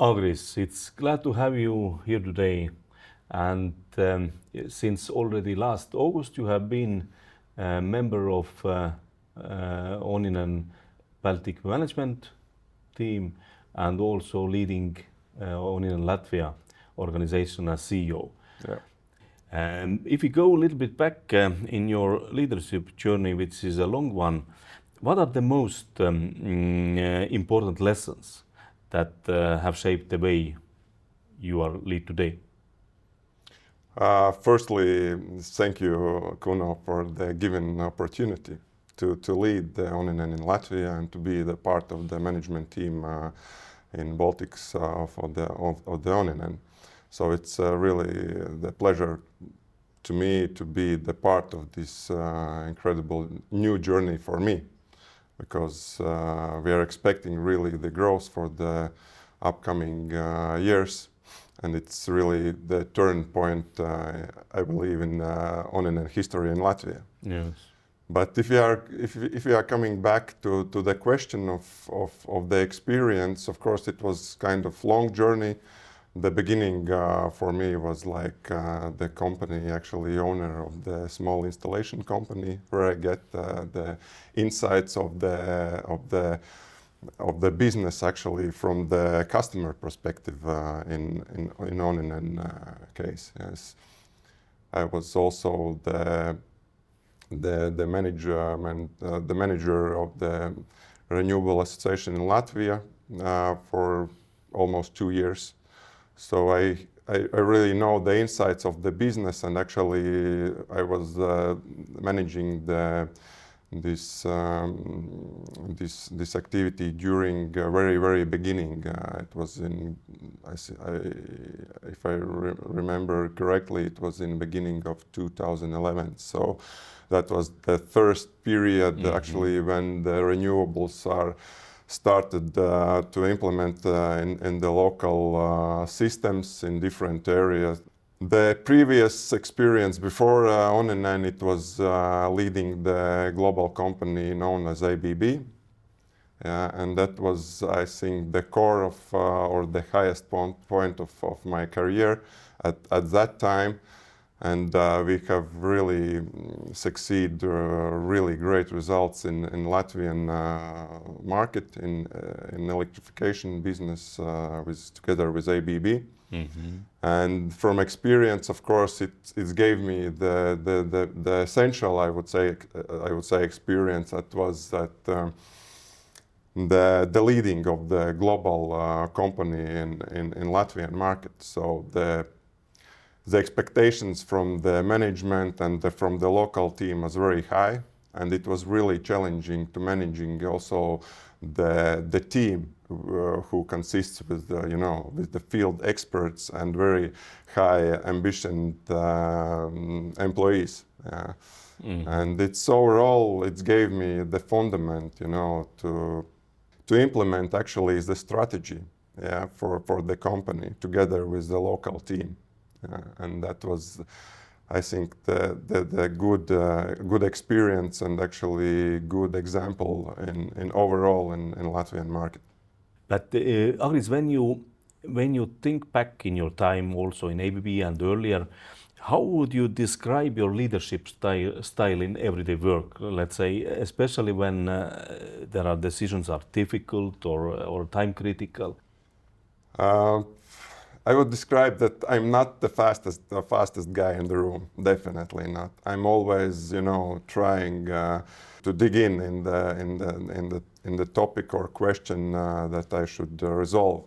Agris, it's glad to have you here today. And since already last August, you have been a member of Onninen Baltic management team and also leading Onninen Latvia organization as CEO. Yeah. If you go a little bit back in your leadership journey, which is a long one, what are the most important lessons that have shaped the way you are lead today? Firstly, thank you, Kuuno, for the given opportunity to lead the Onninen in Latvia and to be the part of the management team in Baltics of the Onninen. So it's really the pleasure to me to be the part of this incredible new journey for me, because we are expecting really the growth for the upcoming years, and it's really the turn point, I believe, in Onninen history in Latvia. Yes. But if we are coming back to the question of the experience, of course it was kind of long journey. The beginning for me was like the company, actually owner of the small installation company, where I get the insights of the business actually from the customer perspective in Onninen case. Yes, I was also the manager of the Renewable Association in Latvia for almost 2 years. So I really know the insights of the business, and actually I was managing this activity during very beginning. It was if I remember correctly, it was in beginning of 2011. So that was the first period actually when the renewables are started to implement in the local systems in different areas. The previous experience before Onninen, it was leading the global company known as ABB. And that was, I think, the core of, or the highest point of my career at that time. And we have really succeed really great results in Latvian market in electrification business together with ABB. And from experience, of course, it gave me the essential, I would say experience that was that the leading of the global company in Latvian market. So the expectations from the management and from the local team was very high, and it was really challenging to managing also the team who consists with with the field experts and very high ambition employees. And it's overall it gave me the fundament, to implement actually the strategy, for the company together with the local team. And that was, I think, the good experience and actually good example in overall in Latvian market. But Agris, when you think back in your time also in ABB and earlier, how would you describe your leadership style in everyday work? Let's say, especially when there are decisions are difficult or time critical. I would describe that I'm not the fastest guy in the room. Definitely not. I'm always, trying to dig in the topic or question that I should resolve.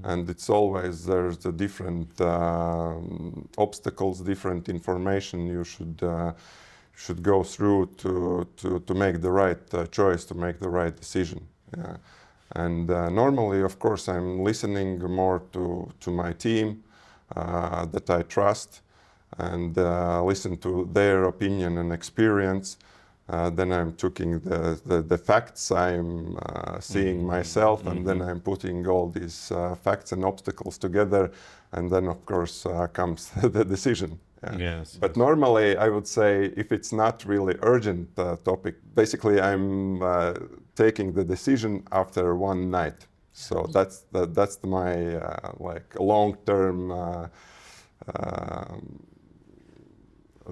And it's always there's the different obstacles, different information you should go through to make the right choice, to make the right decision. And normally, of course, I'm listening more to my team that I trust, and listen to their opinion and experience. Then I'm taking the facts I'm seeing myself, and then I'm putting all these facts and obstacles together, and then of course comes the decision. Yes. But normally I would say if it's not really urgent topic, basically I'm taking the decision after one night. So that's my like long-term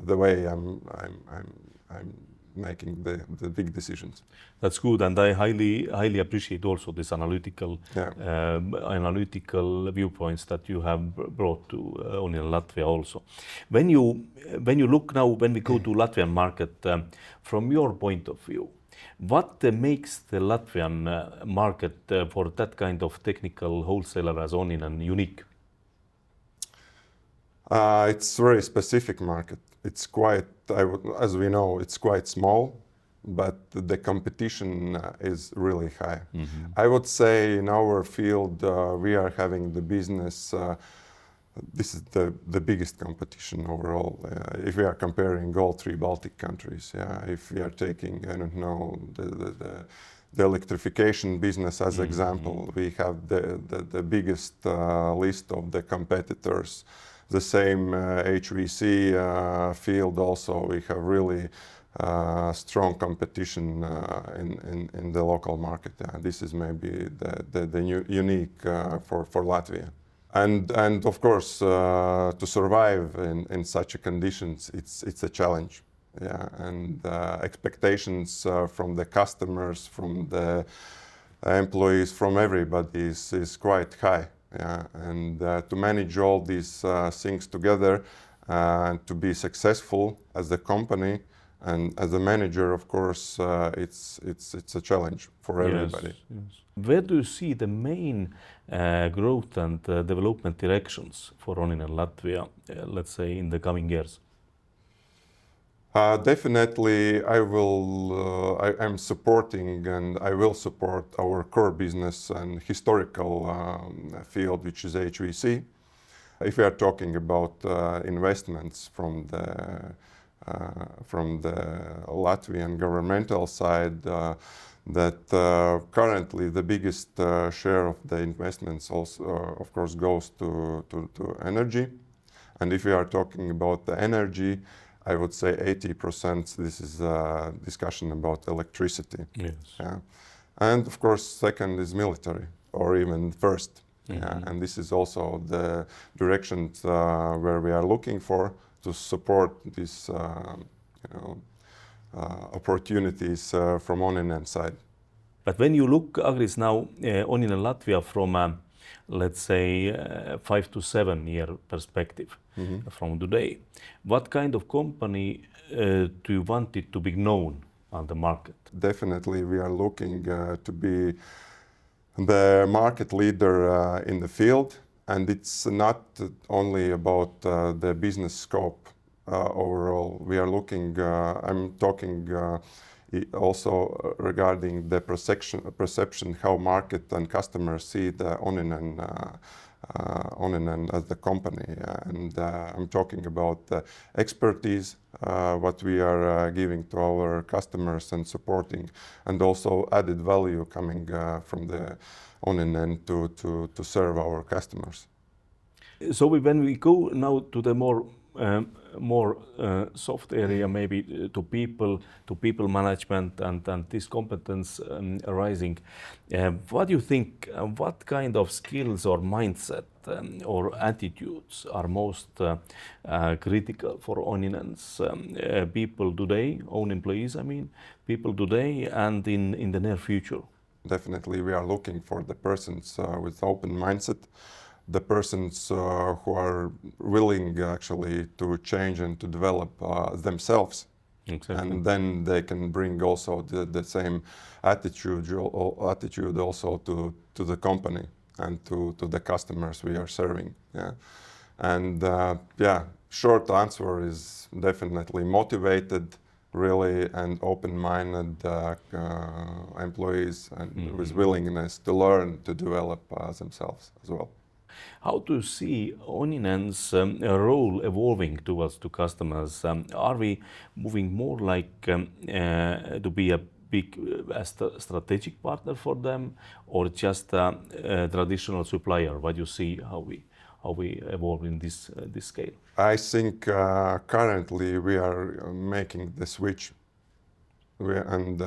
the way I'm making the big decisions. That's good, and I highly appreciate also this analytical viewpoints that you have brought to Onninen Latvia also. When you look now, when we go to Latvian market, from your point of view, what makes the Latvian market for that kind of technical wholesaler as Onninen unique? It's a very specific market. It's quite, as we know, it's quite small, but the competition is really high. I would say in our field we are having the business. This is the biggest competition overall. If we are comparing all 3 Baltic countries, if we are taking, I don't know, the electrification business as example, we have the biggest list of the competitors. The same HVC field also, we have really strong competition in the local market. This is maybe the unique for Latvia. And of course, to survive in such a conditions, it's a challenge. And expectations from the customers, from the employees, from everybody is quite high. And to manage all these things together and to be successful as a company and as a manager, of course, it's a challenge for everybody. Yes. Where do you see the main growth and development directions for Onninen Latvia, let's say, in the coming years? Definitely, I'm supporting and I will support our core business and historical field, which is HVC. If we are talking about investments from the Latvian governmental side, that currently the biggest share of the investments also, of course, goes to energy. And if we are talking about the energy, I would say 80% this is a discussion about electricity. Yes. And of course, second is military, or even first. And this is also the directions where we are looking for to support these opportunities from Onninen side. But when you look, Agris, now Onninen Latvia from let's say 5 to 7 year perspective from today, what kind of company do you want it to be known on the market? Definitely, we are looking to be the market leader in the field, and it's not only about the business scope overall. We are looking, I'm talking also regarding the perception how market and customers see the Onninen as the company. And I'm talking about the expertise, what we are giving to our customers and supporting, and also added value coming from the Onninen to serve our customers. So when we go now to the more soft area, maybe to people management and this competence arising, what do you think, what kind of skills or mindset or attitudes are most critical for Onninen's people today, own employees, I mean, people today and in the near future? Definitely, we are looking for the persons with open mindset, the persons who are willing actually to change and to develop themselves. Exactly. And then they can bring also the same attitude also to the company and to the customers we are serving. And short answer is definitely motivated, really, and open-minded employees and with willingness to learn, to develop themselves as well. How do you see Onninen's role evolving towards to customers? Are we moving more like to be a big strategic partner for them, or just a traditional supplier? What do you see how we evolve in this scale? I think currently we are making the switch and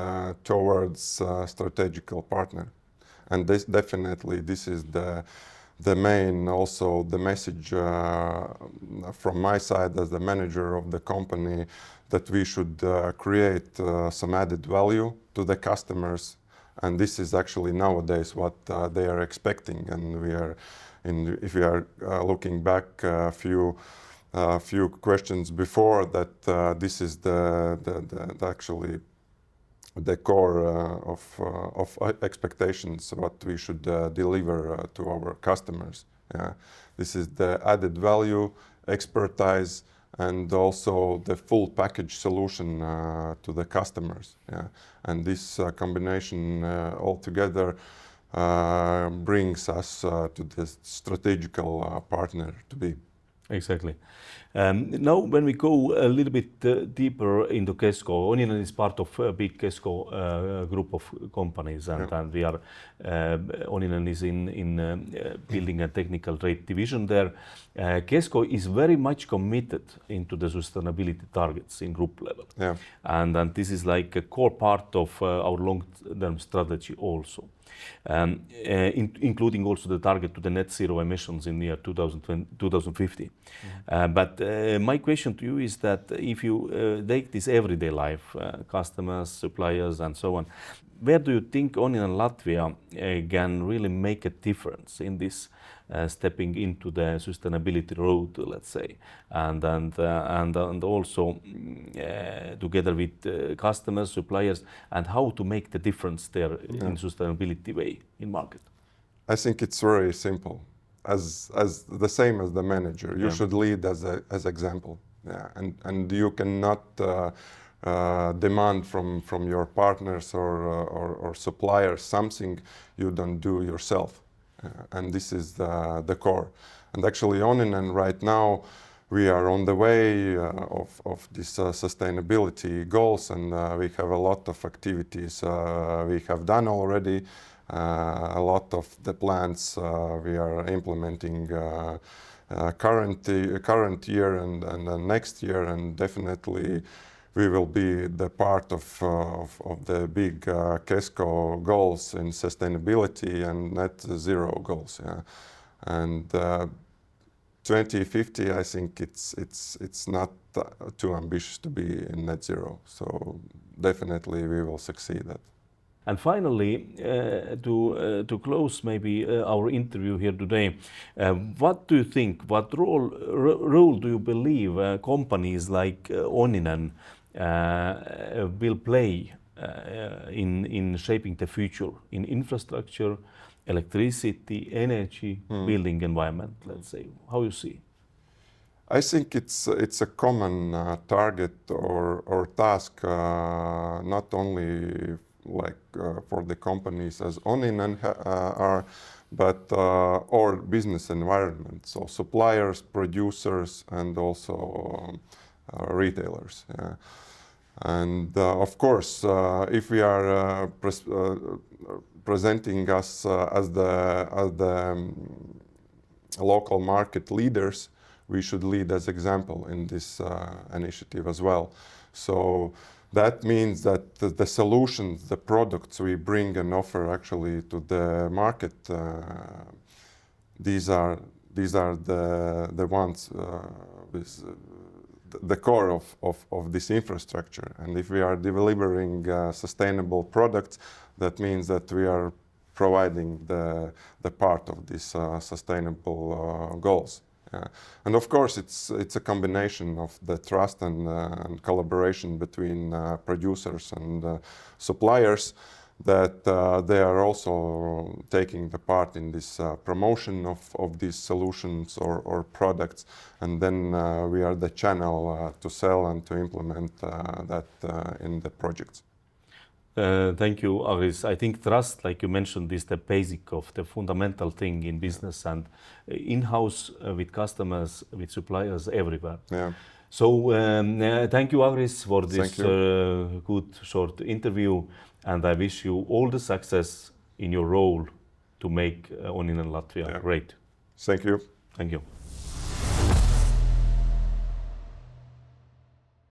towards strategical partner. And this definitely, this is the main, also the message from my side as the manager of the company, that we should create some added value to the customers. And this is actually nowadays what they are expecting. And we are, if we are looking back a few questions before that, this is the actually the core of expectations, what we should deliver to our customers. Yeah. This is the added value, expertise, and also the full package solution to the customers. Yeah. And this combination altogether brings us to this strategical partner to be. Exactly. Now, when we go a little bit deeper into Kesko, Onninen is part of a big Kesko group of companies, and we are Onninen is in building a technical trade division there. Kesko is very much committed into the sustainability targets in group level, and this is like a core part of our long-term strategy also. Including also the target to the net zero emissions in the year 2050. But my question to you is that if you take this everyday life, customers, suppliers, and so on, where do you think Onninen Latvia can really make a difference in this stepping into the sustainability road, let's say, and also together with customers, suppliers, and how to make the difference there in sustainability way in market? I think it's very simple. As the same as the manager, you should lead as example. Yeah, and you cannot demand from your partners or suppliers something you don't do yourself. And this is the core. And actually Onninen right now, we are on the way of these sustainability goals, and we have a lot of activities we have done already. A lot of the plans we are implementing current year and next year, and definitely we will be the part of the big Kesko goals in sustainability and net zero goals. Yeah. And 2050, I think it's not too ambitious to be in net zero. So definitely we will succeed that. And finally, to close maybe our interview here today, what do you think? What role do you believe companies like Onninen will play in shaping the future in infrastructure, electricity, energy, building environment? Let's say, how you see? I think it's a common target or task, not only like for the companies as Onninen are, but or business environment. So suppliers, producers, and also retailers. Yeah. And of course, if we are presenting us as the local market leaders, we should lead as example in this initiative as well. So that means that the solutions, the products we bring and offer actually to the market, these are the ones with the core of this infrastructure. And if we are delivering sustainable products, that means that we are providing the part of these sustainable goals. Yeah. And of course, it's a combination of the trust and collaboration between producers and suppliers, that they are also taking the part in this promotion of these solutions or products, and then we are the channel to sell and to implement that in the projects. Thank you, Agris. I think trust, like you mentioned, is the basic of the fundamental thing in business and in-house with customers, with suppliers, everywhere. Yeah. So thank you, Agris, for this good short interview, and I wish you all the success in your role to make Onninen Latvia great. Thank you. Thank you.